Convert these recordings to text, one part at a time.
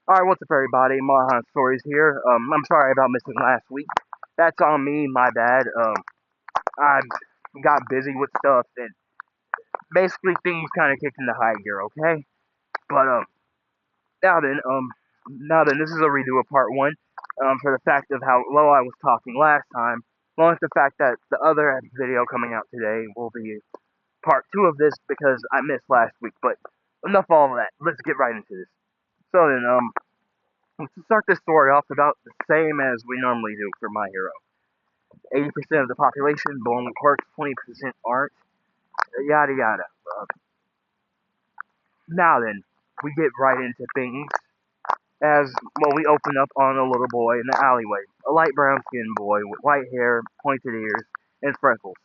Alright, what's up everybody? Marhan Stories here. I'm sorry about missing last week. That's on me, my bad. I got busy with stuff and basically things kinda kicked into high gear, okay? But now then, this is a redo of part one. For the fact of how low I was talking last time, along with the fact that the other video coming out today will be part two of this because I missed last week, but enough of all of that. Let's get right into this. So then, let's start this story off about the same as we normally do for My Hero. 80% of the population born with quirks, 20% aren't, yada yada. Uh, Now then, we get right into things as, well, we open up on a little boy in the alleyway. A light brown skinned boy with white hair, pointed ears, and freckles.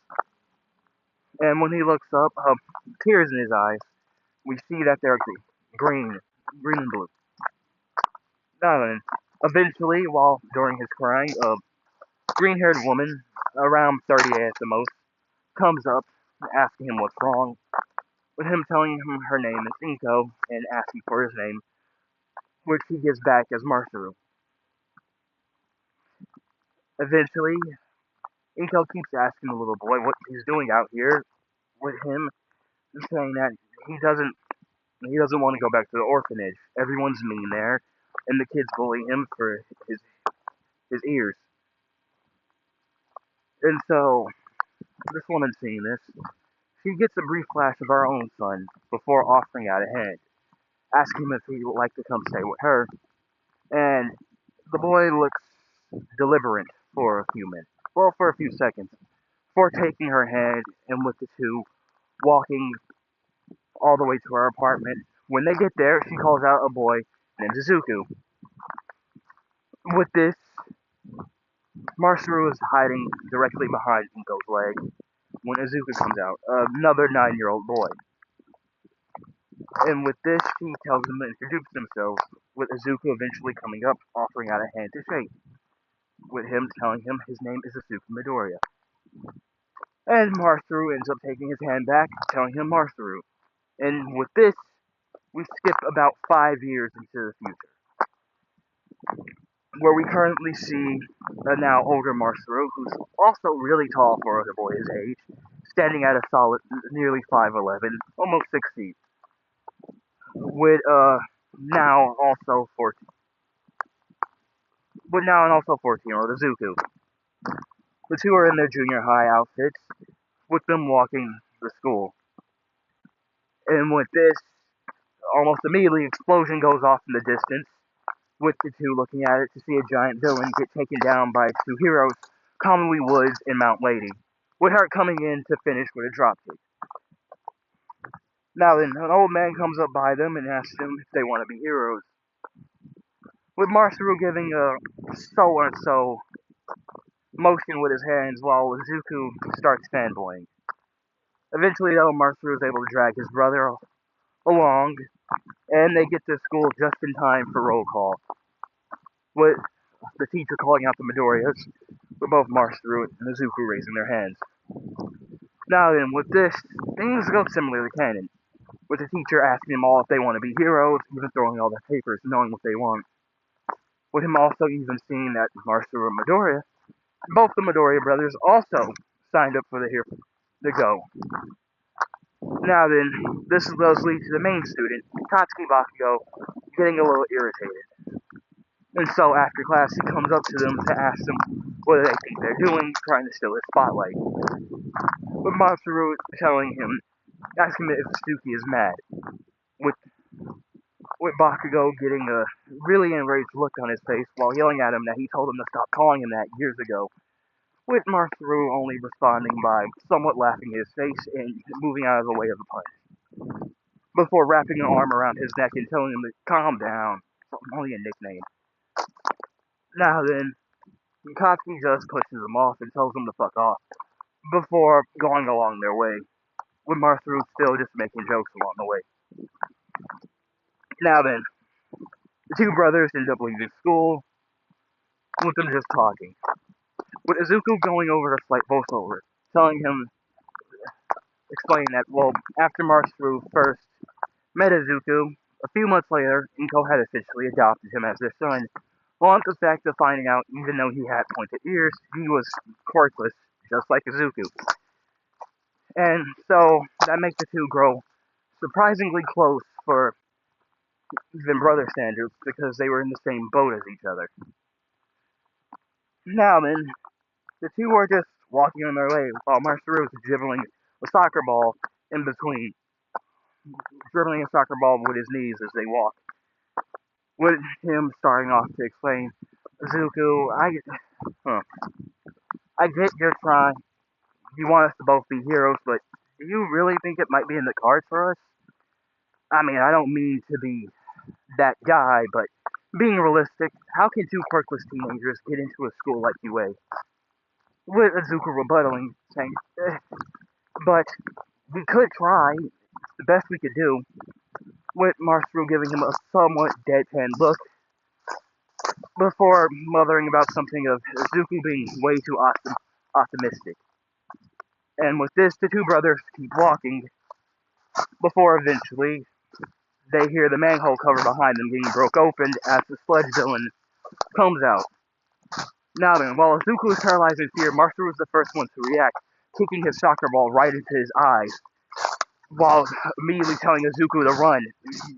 And when he looks up, tears in his eyes, we see that they're green, green and blue. Now then, eventually, while during his crying, a green-haired woman, around 30 at the most, comes up asking him what's wrong, with him telling him her name is Inko and asking for his name, which he gives back as Masaru. Eventually, Inko keeps asking the little boy what he's doing out here with him, saying that he doesn't he doesn't want to go back to the orphanage. Everyone's mean there, and the kids bully him for his ears. And so, this woman seeing this, she gets a brief flash of her own son before offering out a hand, asking him if he would like to come stay with her. And the boy looks deliberate for a few minutes, well, for a few seconds, before taking her hand and with the two walking all the way to her apartment. When they get there, she calls out a boy named Izuku. With this, Masaru is hiding directly behind Inko's leg when Izuku comes out, another 9-year-old boy. And with this, she tells them to introduce themselves, with Izuku eventually coming up, offering out a hand to shake, with him telling him his name is Asuka Midoriya. And Masaru ends up taking his hand back, telling him Masaru. And with this, we skip about 5 years into the future, where we currently see a now older Masaru, who's also really tall for a boy his age, standing at a solid nearly 5'11", almost 6 feet, with now also 14, with now and also 14-year-old Izuku. The two are in their junior high outfits, with them walking to school. And with this, almost immediately, explosion goes off in the distance, with the two looking at it to see a giant villain get taken down by two heroes, commonly Woods and Mount Lady, with her coming in to finish with a dropkick. Now then, an old man comes up by them and asks them if they want to be heroes, with Masaru giving a so-and-so motion with his hands while Izuku starts fanboying. Eventually, though, Masaru is able to drag his brother along, and they get to school just in time for roll call, with the teacher calling out the Midoriyas, with both Masaru and Izuku raising their hands. Now then, with this, things go similar to canon, with the teacher asking them all if they want to be heroes, even throwing all their papers, knowing what they want. With him also even seeing that Masaru and Midoriya, both the Midoriya brothers, also signed up for the go. Now then, this does lead to the main student, Katsuki Bakugo, getting a little irritated. And so after class, he comes up to them to ask them what they think they're doing, trying to steal his spotlight. But Masaru telling him, asking him if Suki is mad, with Bakugo getting a really enraged look on his face while yelling at him that he told him to stop calling him that years ago, with Masaru only responding by somewhat laughing in his face and moving out of the way of the punch, before wrapping an arm around his neck and telling him to calm down, only a nickname. Now then, Katsuki just pushes him off and tells him to fuck off, before going along their way, with Masaru still just making jokes along the way. Now then, the two brothers end up leaving school, with them just talking, with Izuku going over a slight voiceover, telling him, explaining that, well, after Masaru first met Izuku, A few months later, Inko had officially adopted him as their son, on the fact of finding out even though he had pointed ears, he was quirkless, just like Izuku. And so that makes the two grow surprisingly close for even brother standards because they were in the same boat as each other. Now then, the two were just walking on their way while Masaru was dribbling a soccer ball in between, dribbling a soccer ball with his knees as they walked. With him starting off to explain, Zuko, huh, I get your trying. You want us to both be heroes, but do you really think it might be in the cards for us? I mean, I don't mean to be that guy, but being realistic, how can two quirkless teenagers get into a school like UA? With Azuka rebuttaling, saying, but we could try. It's the best we could do. With Masaru giving him a somewhat deadpan look before mothering about something of Azuku being way too optimistic. And with this, the two brothers keep walking before eventually they hear the manhole cover behind them getting broke open as the sludge villain comes out. Now then, while Izuku is paralyzed in fear, Masaru is the first one to react, kicking his soccer ball right into his eyes, while immediately telling Izuku to run,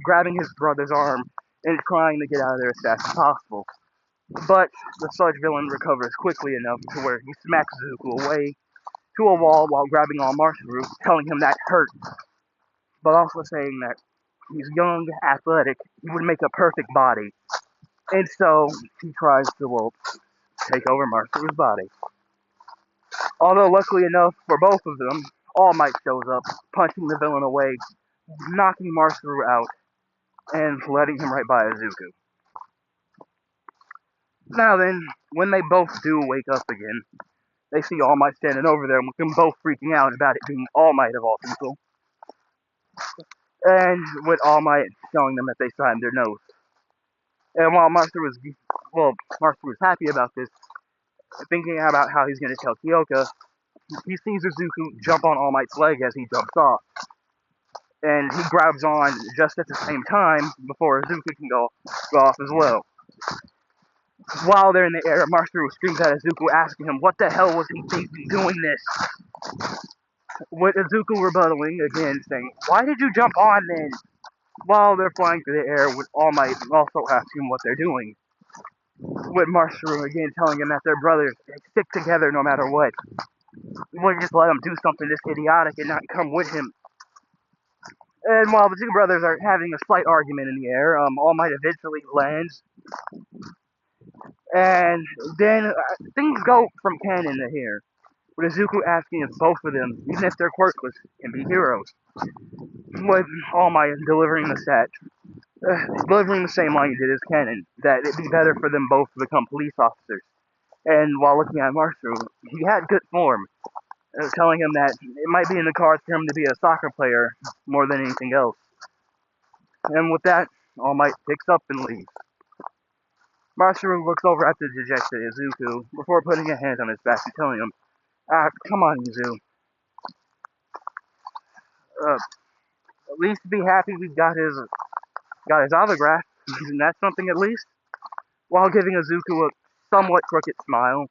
grabbing his brother's arm, and trying to get out of there as fast as possible. But the sludge villain recovers quickly enough to where he smacks Izuku away to a wall while grabbing on Masaru, telling him that hurt, but also saying that he's young, athletic, he would make a perfect body. And so he tries to, well, take over Masaru's body. Although, luckily enough for both of them, All Might shows up, punching the villain away, knocking Masaru out, and letting him right by Izuku. Now then, when they both do wake up again, they see All Might standing over them, with them both freaking out about it being All Might of all people. And with All Might showing them that they signed their notes. And while Masaru was happy about this, thinking about how he's going to tell Kyoka, he sees Izuku jump on All Might's leg as he jumps off. And he grabs on just at the same time before Izuku can go off as well. While they're in the air, Masaru screams at Izuku, asking him what the hell was he thinking doing this? With Izuku rebuttaling again, saying, why did you jump on then? While they're flying through the air, with All Might also asking what they're doing. With Masaru again telling him that they're brothers, they stick together no matter what. We'll just let him do something this idiotic and not come with him. And while the two brothers are having a slight argument in the air, All Might eventually lands. And then things go from canon to here. With Izuku asking if both of them, even if they're quirkless, can be heroes. With All Might delivering delivering the same line he did as canon, that it'd be better for them both to become police officers. And while looking at Masaru, he had good form, telling him that it might be in the cards for him to be a soccer player more than anything else. And with that, All Might picks up and leaves. Masaru looks over at the dejected Izuku before putting a hand on his back and telling him, come on, Izu. At least be happy we got his autograph, and that's something at least. While giving Izuku a somewhat crooked smile,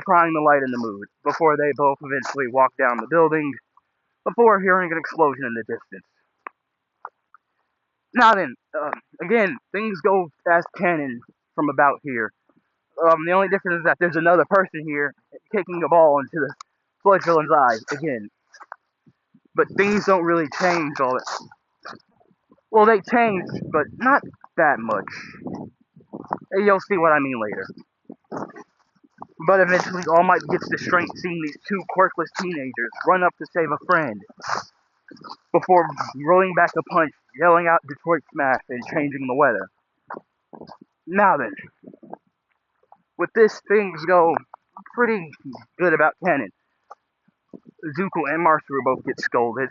trying to lighten the mood, before they both eventually walk down the building, before hearing an explosion in the distance. Now then, again, things go as canon from about here. The only difference is that there's another person here kicking a ball into the sludge villain's eyes again. But things don't really change all that. Well, they change, but not that much. You'll see what I mean later. But eventually, All Might gets the strength seeing these two quirkless teenagers run up to save a friend, before rolling back a punch, yelling out Detroit Smash, and changing the weather. Now then, with this, things go pretty good about canon. Zuko and Masaru both get scolded.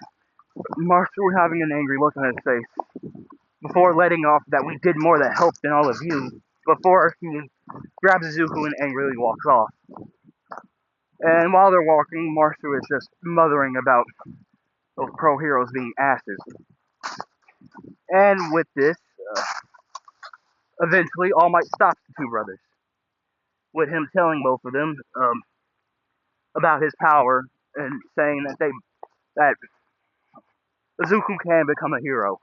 Masaru having an angry look on his face, before letting off that we did more to help than all of you, before he grabs Zuko and angrily walks off. And while they're walking, Masaru is just mothering about those pro heroes being asses. And with this, eventually All Might stops the two brothers, with him telling both of them about his power and saying that Izuku can become a hero.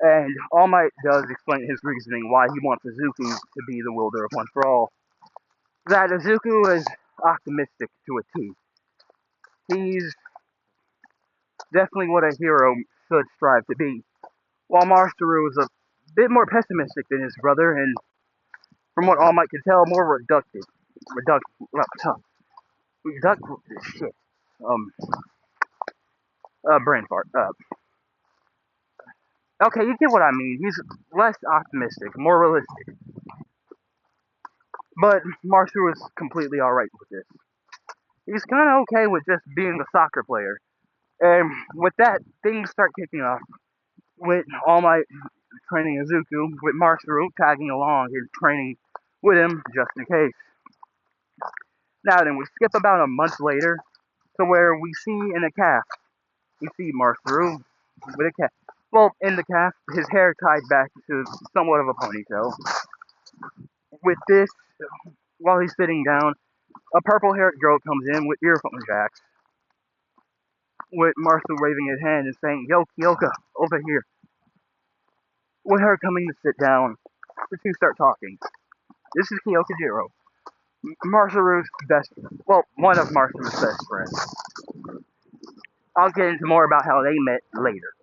And All Might does explain his reasoning why he wants Izuku to be the wielder of One for All. That Izuku is optimistic to a T. He's definitely what a hero should strive to be, while Masaru is a bit more pessimistic than his brother, and from what All Might can tell, more reductive. Reductive shit. Um, brain fart. Okay, you get what I mean. He's less optimistic, more realistic. But Masaru is completely alright with this. He's kind of okay with just being a soccer player. And with that, things start kicking off with All Might training Izuku, with Masaru tagging along and training with him just in case. Now then, we skip about a month later to where we see in a calf, we see Masaru with a calf. Well, in the calf, his hair tied back to somewhat of a ponytail. With this, while he's sitting down, a purple-haired girl comes in with earphone jacks, with Masaru waving his hand and saying, "Yo, Kyoka, over here." With her coming to sit down, the two start talking. This is Kyoka Jiro, Masaru's best, well, one of Masaru's best friends. I'll get into more about how they met later.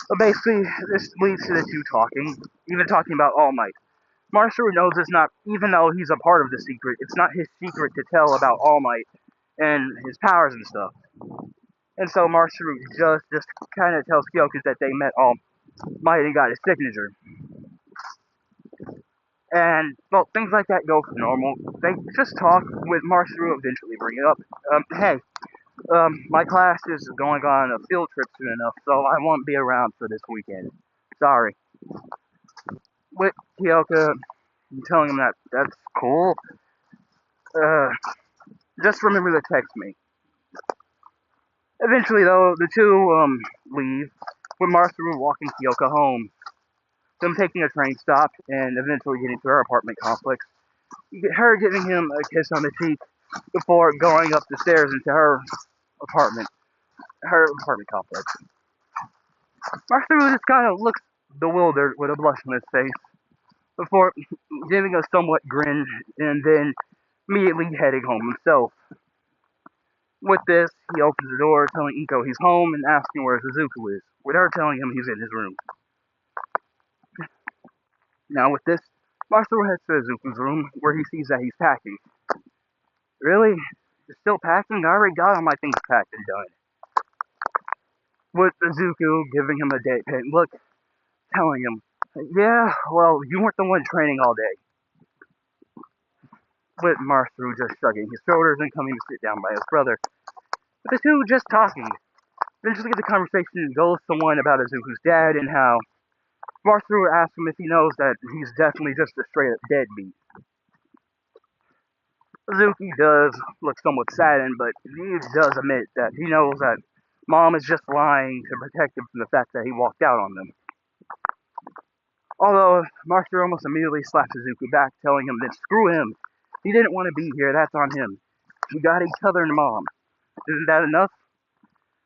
But basically, this leads to the two talking, even talking about All Might. Masaru knows it's not, even though he's a part of the secret, it's not his secret to tell about All Might and his powers and stuff. And so Masaru just kind of tells Kyoka that they met All Might and got his signature. And, well, things like that go for normal. They just talk with Masaru, eventually bring it up. Hey, my class is going on a field trip soon enough, so I won't be around for this weekend. Sorry. With Kyoka telling him that that's cool. Just remember to text me. Eventually, though, the two leave, with Masaru walking Kyoka home. Them taking a train stop and eventually getting to her apartment complex. Her giving him a kiss on the cheek before going up the stairs into her apartment complex. Masaru just kind of looks bewildered with a blush on his face before giving a somewhat grin and then immediately heading home himself. With this, he opens the door, telling Iko he's home and asking where Suzuku is, with her telling him he's in his room. Now with this, Masaru heads to Suzuku's room, where he sees that he's packing. Really? You're still packing? I already got all my things packed and done. With Suzuku giving him a date pin look, telling him, yeah, well, you weren't the one training all day. With Masaru just shrugging his shoulders and coming to sit down by his brother. But the two just talking. Eventually the conversation goes to one about Izuku's dad and how Masaru asks him if he knows that he's definitely just a straight up deadbeat. Izuku does look somewhat saddened, but he does admit that he knows that Mom is just lying to protect him from the fact that he walked out on them. Although Masaru almost immediately slaps Izuku back, telling him that screw him. He didn't want to be here, that's on him. We got each other and Mom. Isn't that enough?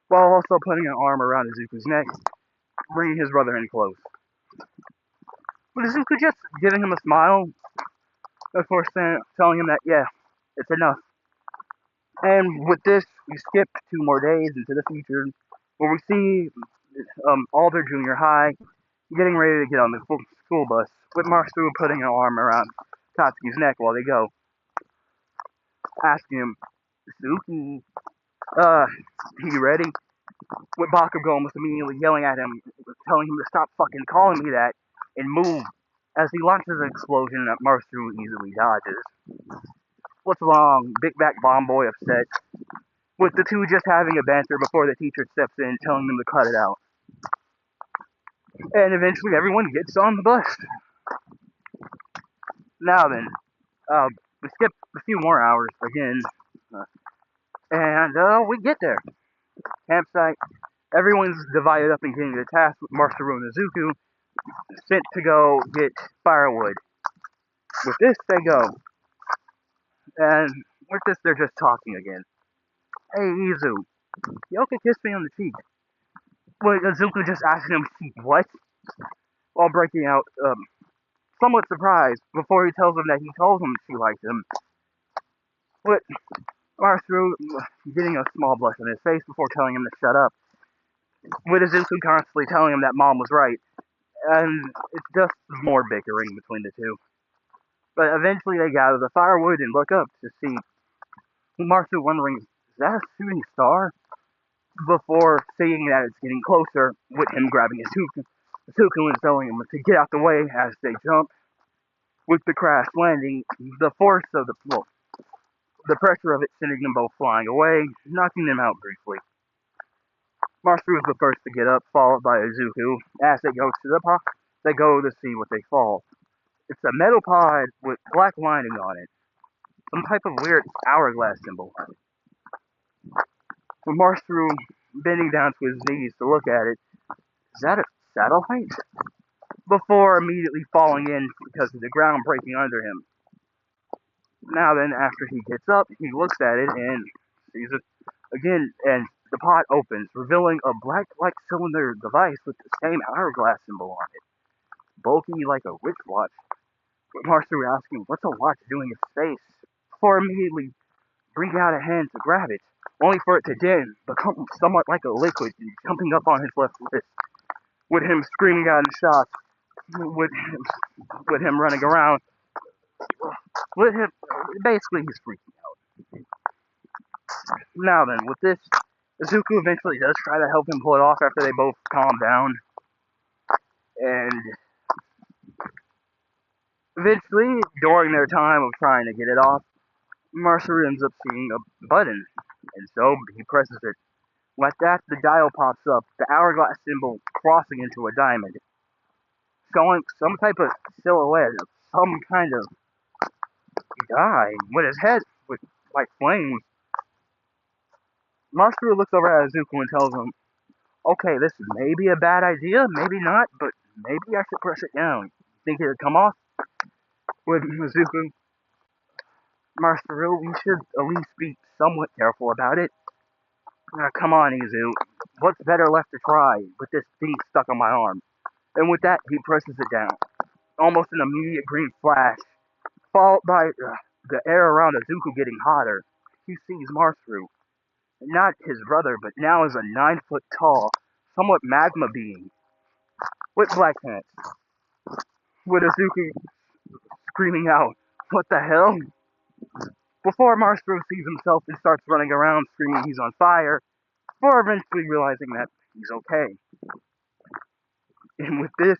While also putting an arm around Izuku's neck, bringing his brother in close. But Izuku just giving him a smile, before telling him that, yeah, it's enough. And with this, we skip 2 more days into the future, where we see Alder Junior High getting ready to get on the school bus, with Masaru putting an arm around Katsuki's neck while they go, asking him, Suzuki, you ready? With Bakugo almost immediately yelling at him, telling him to stop fucking calling me that, and move, as he launches an explosion that Masaru easily dodges. What's wrong? Big Back Bomb Boy upset, with the two just having a banter before the teacher steps in, telling them to cut it out. And eventually everyone gets on the bus. Now then, we skip a few more hours again, and we get there. campsite. Everyone's divided up and getting the task with Masaru and Izuku sent to go get firewood. With this, they go. And with this, they're just talking again. Hey, Izu, you can kiss me on the cheek. Wait, Izuku just asked him, what? While breaking out, somewhat surprised, before he tells him that he told him she liked him. With Masaru getting a small blush on his face before telling him to shut up. With Izuku constantly telling him that mom was right. And it's just more bickering between the two. But eventually they gather the firewood and look up to see Masaru wondering, is that a shooting star? Before seeing that it's getting closer, with him grabbing Izuku and telling him to get out the way as they jump. With the crash landing, the force of the pressure of it sending them both flying away, knocking them out briefly. Masaru is the first to get up, followed by Izuku. As they go to the pod, they go to see what they fall. It's a metal pod with black lining on it. Some type of weird hourglass symbol on it. With Masaru bending down to his knees to look at it, is that a satellite? Before immediately falling in because of the ground breaking under him. Now then, after he gets up, he looks at it and sees it again, and the pod opens, revealing a black-like cylinder device with the same hourglass symbol on it. Bulky like a witch watch. With Masaru asking, what's a watch doing in space? Before immediately bringing out a hand to grab it, only for it to then become somewhat like a liquid and jumping up on his left wrist. With him screaming out in shock, with him running around, with him, basically he's freaking out. Now then, with this, Izuku eventually does try to help him pull it off after they both calm down, and eventually, during their time of trying to get it off, Masaru ends up seeing a button, and so he presses it. Like that, the dial pops up, the hourglass symbol crossing into a diamond, showing some type of silhouette of some kind of guy with his head with like flames. Masaru looks over at Izuku and tells him, okay, this may be a bad idea, maybe not, but maybe I should press it down. Think it would come off? With Izuku, Masaru, we should at least be somewhat careful about it. Come on, Izu. What's better left to try with this thing stuck on my arm? And with that, he presses it down. Almost an immediate green flash, followed by the air around Izuku getting hotter. He sees Masaru. Not his brother, but now is a 9-foot tall, somewhat magma being, with black pants. With Izuku screaming out, what the hell? Before Masaru sees himself and starts running around screaming he's on fire, before eventually realizing that he's okay. And with this,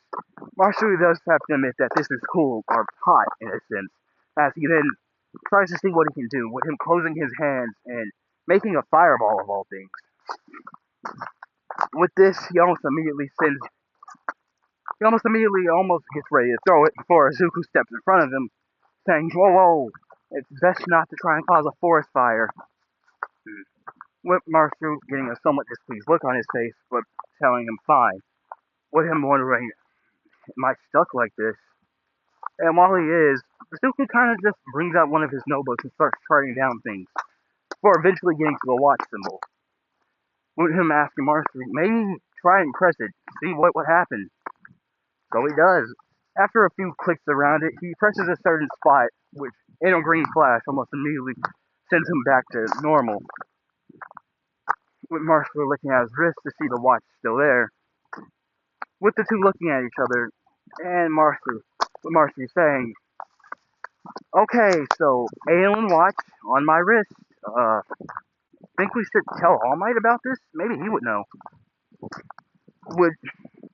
Masaru does have to admit that this is cool, or hot in a sense, as he then tries to see what he can do, with him closing his hands and making a fireball of all things. With this, he almost immediately gets ready to throw it before Izuku steps in front of him, saying, whoa, whoa, it's best not to try and cause a forest fire. With Masaru getting a somewhat displeased look on his face, but telling him fine. With him wondering, am I stuck like this? And while he is, Izuku kind of just brings out one of his notebooks and starts charting down things, before eventually getting to the watch symbol. With him asking Masaru, maybe try and press it, see what would happen. So he does. After a few clicks around it, he presses a certain spot, which, in a green flash, almost immediately sends him back to normal. With Masaru looking at his wrist to see the watch still there. With the two looking at each other, and Masaru saying, okay, so alien watch on my wrist. Think we should tell All Might about this? Maybe he would know. With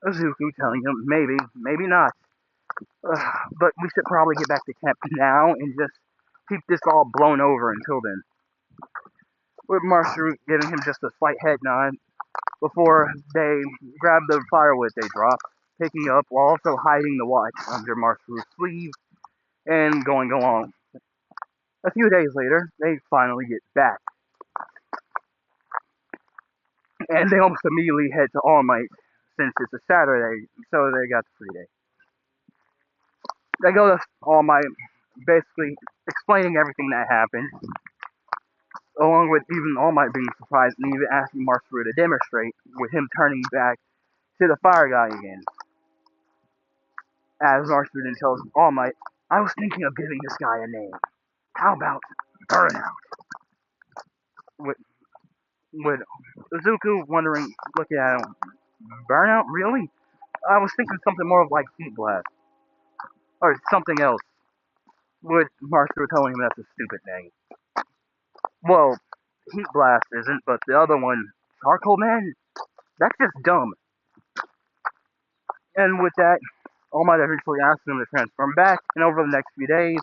Izuku telling him, maybe not. But we should probably get back to camp now and just keep this all blown over until then. With Masaru giving him just a slight head nod before they grab the firewood they dropped, picking up while also hiding the watch under Masaru's sleeve and going along. A few days later, they finally get back. and they almost immediately head to All Might since it's a Saturday, so they got the free day. They go to All Might, basically explaining everything that happened, along with even All Might being surprised and even asking Masaru to demonstrate, with him turning back to the fire guy again. As Masaru then tells All Might, I was thinking of giving this guy a name. How about Burnout? With, with Izuku wondering, looking at him, Burnout? Really? I was thinking something more of like Heat Blast, or something else. With Masaru telling him that's a stupid name. Well, Heat Blast isn't, but the other one, Charcoal Man, that's just dumb. And with that, All Might eventually asks him to transform back, and over the next few days,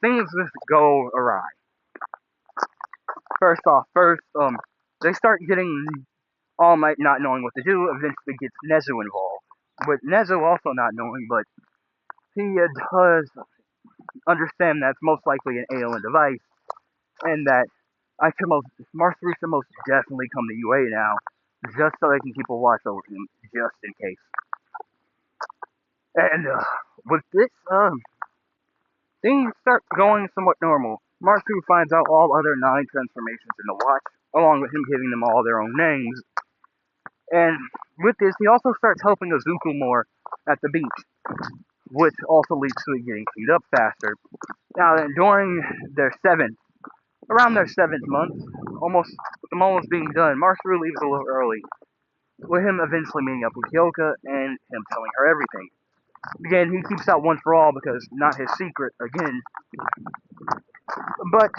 things just go awry. First, they start getting All Might not knowing what to do, eventually gets Nezu involved. With Nezu also not knowing, but he does understand that's most likely an alien device, and that Masaru should most definitely come to UA now, just so they can keep a watch over him, just in case. And with this, things start going somewhat normal. Masaru finds out all other 9 transformations in the watch, along with him giving them all their own names. And with this, he also starts helping Izuku more at the beach, which also leads to it getting cleaned up faster. Now then, around their 7th month, with them almost being done, Masaru leaves a little early, with him eventually meeting up with Kyoka and him telling her everything. Again, he keeps that one for all because not his secret again. But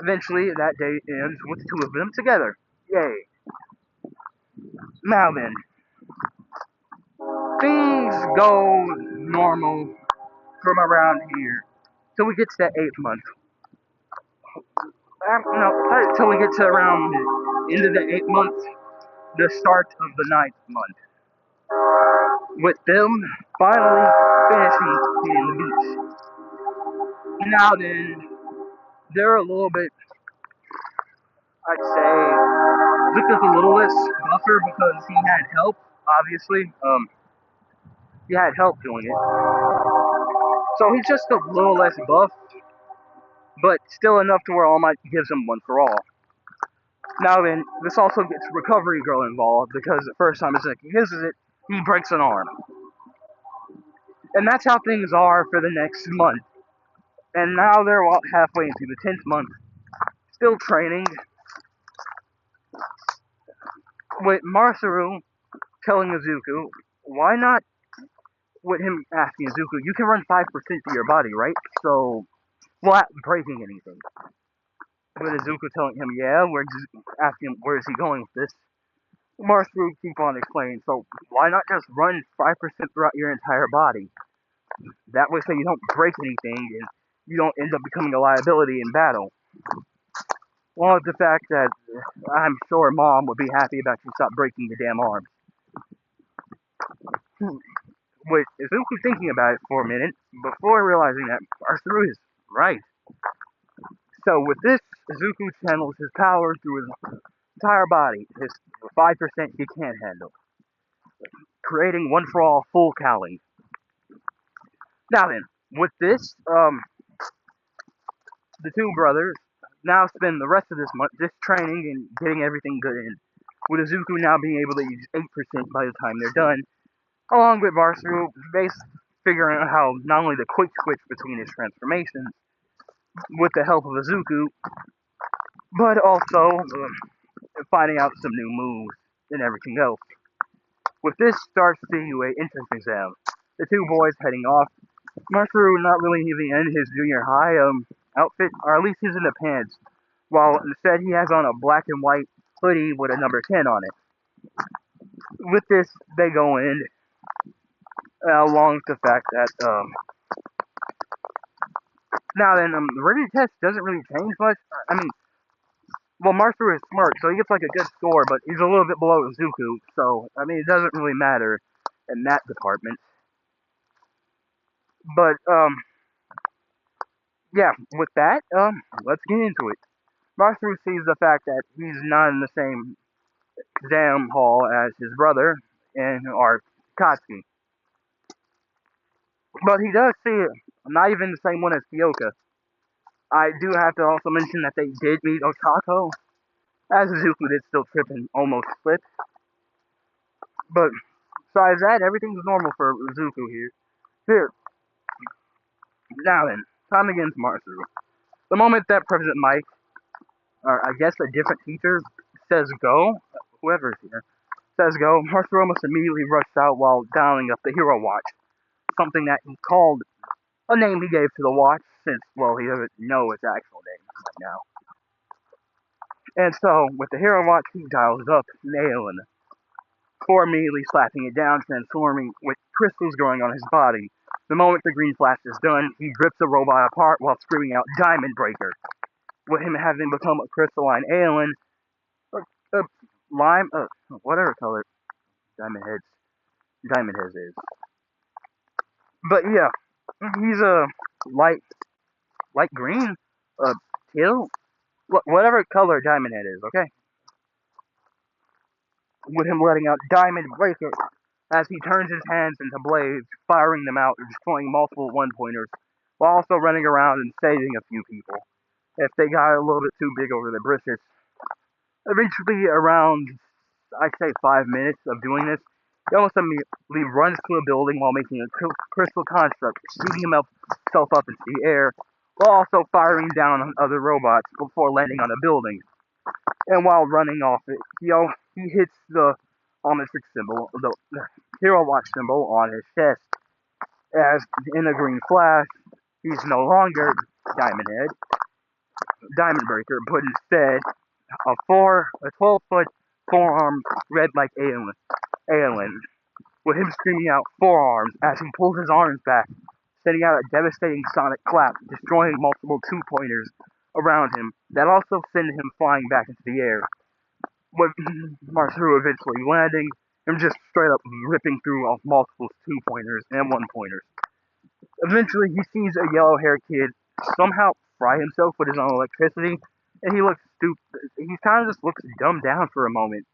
eventually, that day ends with the 2 of them together. Yay. Now then, things go normal from around here till we get to that 8th month. No, till we get to around the end of the 8th month, the start of the 9th month. With them finally finishing hitting the beach. Now then, they're a little bit, I'd say, Zuka's a little less buffer because he had help, obviously. He had help doing it. So he's just a little less buff, but still enough to where All Might gives him one for all. Now then, this also gets Recovery Girl involved because the first time Izuku uses it, he breaks an arm. And that's how things are for the next month. And now they're halfway into the 10th month, still training, with Masaru telling Izuku, why not, with him asking Izuku, you can run 5% of your body, right? So, without breaking anything. With Izuku telling him, yeah, we're asking him, where is he going with this? Masaru keep on explaining, so why not just run 5% throughout your entire body? That way so you don't break anything and you don't end up becoming a liability in battle. Well, with the fact that I'm sure Mom would be happy about you stop breaking the damn arms. With Izuku thinking about it for a minute, before realizing that Masaru is right. So with this, Izuku channels his power through his entire body, his 5% he can't handle, creating one for all full Kali. Now then, with this, the 2 brothers now spend the rest of this month just training and getting everything good in, with Izuku now being able to use 8% by the time they're done, along with Masaru figuring out how not only to quick switch between his transformations, with the help of Izuku, but also finding out some new moves and everything else. With this starts the UA entrance exam. The 2 boys heading off. Masaru not really even in his junior high outfit, or at least he's in the pants, while instead he has on a black and white hoodie with a number 10 on it. With this, they go in, along with the fact that, now then, the written test doesn't really change much. I mean, well, Masaru is smart, so he gets like a good score, but he's a little bit below Izuku, so, I mean, it doesn't really matter in that department. But, yeah, with that, let's get into it. Masaru sees the fact that he's not in the same exam hall as his brother and or Katsuki. But he does see it, not even the same one as Kyoka. I do have to also mention that they did meet Otako, as Izuku did still trip and almost slip. But besides that, everything's normal for Izuku here. Here, now then, time to get into Masaru. The moment that President Mike, or I guess a different teacher, says go, whoever's here, says go, Masaru almost immediately rushed out while dialing up the Hero Watch, something that he called a name he gave to the watch, since, well, he doesn't know its actual name right now. And so, with the Hero Watch, he dials up Nailin, before immediately slapping it down, transforming with crystals growing on his body. The moment the green flash is done, he rips the robot apart while screaming out Diamond Breaker. With him having become a crystalline alien, lime, whatever color Diamond Heads is. But yeah, he's a light green, teal, whatever color Diamond Head is, okay? With him letting out Diamond Breaker as he turns his hands into blades, firing them out and destroying multiple one-pointers, while also running around and saving a few people if they got a little bit too big over the britches. Eventually, around, I'd say 5 minutes of doing this, he almost immediately runs to a building while making a crystal construct, shooting himself up into the air, while also firing down on other robots before landing on a building. And while running off it, he hits the omnitric symbol, the Hero Watch symbol on his chest, as in a green flash, he's no longer Diamond Head, Diamond Breaker, but instead a 12-foot, four-armed, red-like alien, with him screaming out forearms as he pulls his arms back, sending out a devastating sonic clap, destroying multiple two-pointers around him, that also send him flying back into the air, with Masaru eventually landing and just straight up ripping through multiple two-pointers and one-pointers. Eventually, he sees a yellow-haired kid somehow fry himself with his own electricity, and he looks stupid. He kind of just looks dumbed down for a moment,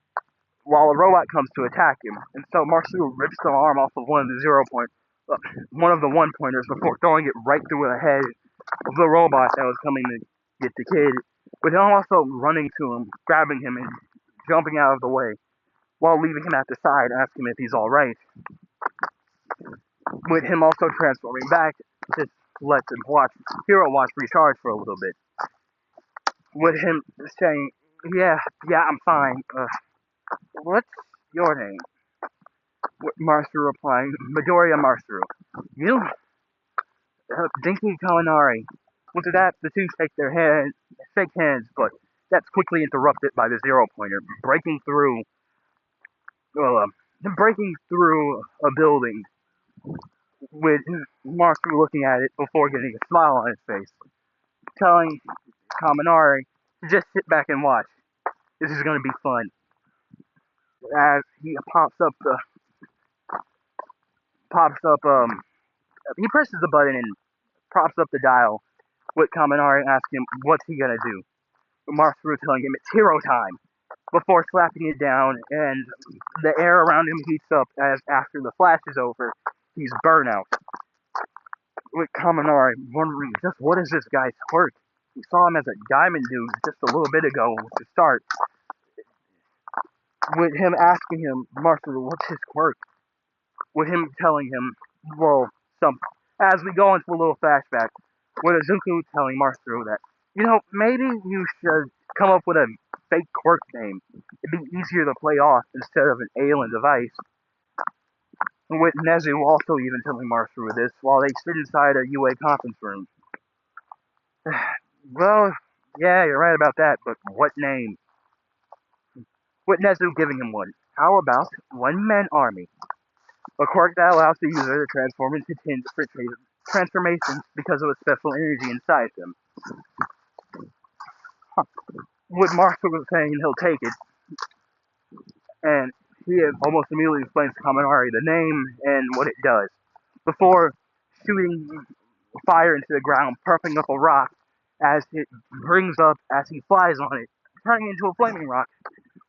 while a robot comes to attack him. And so Masaru rips the arm off of one of the one-pointers before throwing it right through the head of the robot that was coming to get the kid, with him also running to him, grabbing him, and jumping out of the way, while leaving him at the side, asking him if he's alright. With him also transforming back, just lets him Hero Watch recharge for a little bit. With him saying, yeah, I'm fine. What's your name? With Masaru replying, Midoriya Masaru. You? Dinky Kaminari. With that, the two shake hands, but that's quickly interrupted by the zero-pointer, breaking through a building, with Masaru looking at it before getting a smile on his face, telling Kaminari to just sit back and watch. This is gonna be fun. As he he presses the button and props up the dial, with Kaminari asking him what's he gonna do. Masaru telling him it's hero time, before slapping it down, and the air around him heats up as after the flash is over, he's burnout. With Kaminari wondering just what is this guy's quirk. He saw him as a diamond dude just a little bit ago to start. With him asking him, Masaru, what's his quirk? With him telling him, well, as we go into a little flashback, with Izuku telling Masaru that, maybe you should come up with a fake quirk name. It'd be easier to play off instead of an alien device. With Nezu also even telling Masaru this while they sit inside a UA conference room. Well, yeah, you're right about that, but what name? With Nezu giving him one. How about One-Man Army? A quirk that allows the user to transform into 10 different transformations because of a special energy inside them. With Masaru saying he'll take it, and he almost immediately explains to Kaminari the name and what it does, before shooting fire into the ground, puffing up a rock, as it brings up as he flies on it, turning into a flaming rock,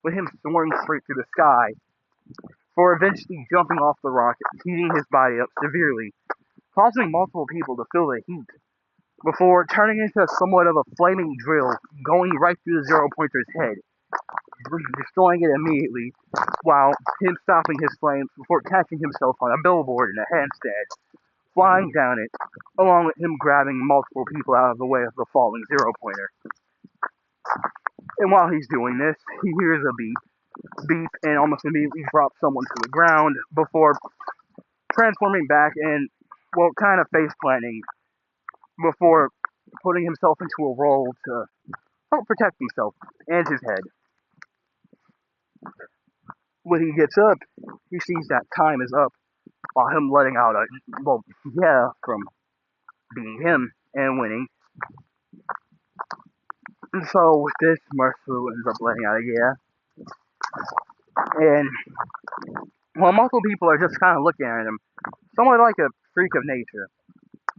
with him soaring straight through the sky, for eventually jumping off the rock, heating his body up severely, causing multiple people to feel the heat, before turning into somewhat of a flaming drill, going right through the Zero Pointer's head, destroying it immediately, while him stopping his flames before catching himself on a billboard in a handstand, flying down it, along with him grabbing multiple people out of the way of the falling Zero Pointer. And while he's doing this, he hears a beep, and almost immediately drops someone to the ground before transforming back and, well, kind of face planting before putting himself into a role to help protect himself and his head. When he gets up, he sees that time is up while him letting out a, well, yeah, from being him and winning. And so with this, Marcelo ends up letting out a yeah. And while multiple people are just kind of looking at him, somewhat like a freak of nature,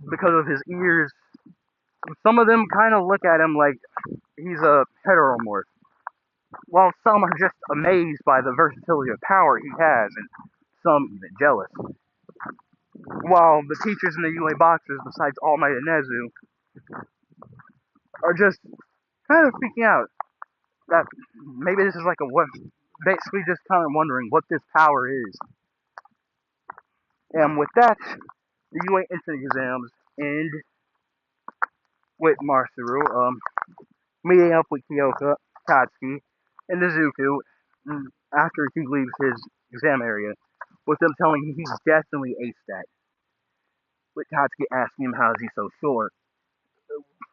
because of his ears, some of them kind of look at him like he's a heteromorph, while some are just amazed by the versatility of power he has, and some even jealous. While the teachers in the UA boxes, besides All Might and Nezu, are just kind of freaking out that maybe this is like a what, basically just kind of wondering what this power is. And with that, the UA instant exams end with Masaru meeting up with Kyoka, Katsuki, and Nezuko after he leaves his exam area, with them telling him he's definitely aced that. With Katsuki asking him how is he so sure,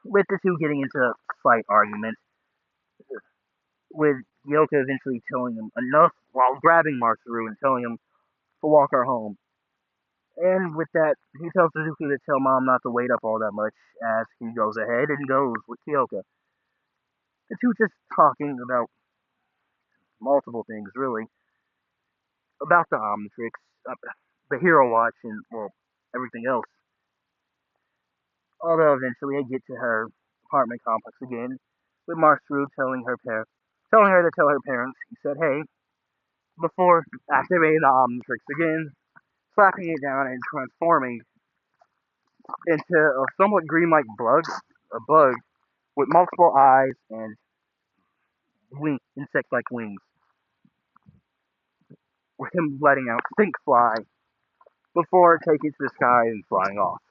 with the two getting into a slight argument, with Kyoka eventually telling him enough while grabbing Masaru and telling him to walk her home. And with that, he tells Suzuki to tell Mom not to wait up all that much as he goes ahead and goes with Kyoka. The two just talking about multiple things, really. About the Omnitrix, the Hero Watch, and, well, everything else. Although eventually I get to her apartment complex again, with Masaru telling her to tell her parents. He said, "Hey," before activating the Omnitrix again, slapping it down and transforming into a somewhat green-like a bug with multiple eyes and insect-like wings, with him letting out stink fly before taking to the sky and flying off.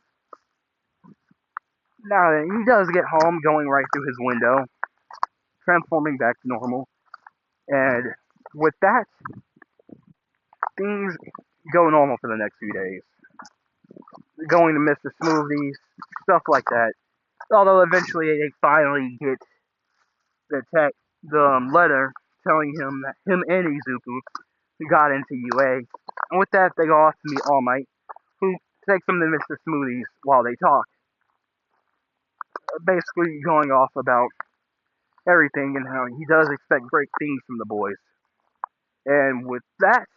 Now then, he does get home, going right through his window, transforming back to normal, and with that, things go normal for the next few days. Going to Mr. Smoothies, stuff like that. Although eventually they finally get the letter telling him that him and Izuku got into UA. And with that, they go off to meet All Might, who takes them to Mr. Smoothies while they talk. Basically going off about everything and how he does expect great things from the boys. And with that,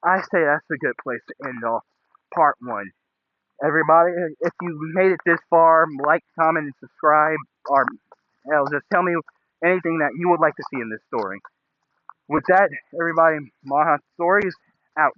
I say that's a good place to end off part one. Everybody, if you made it this far, like, comment, and subscribe, or hell, just tell me anything that you would like to see in this story. With that, everybody, Maha Stories, out.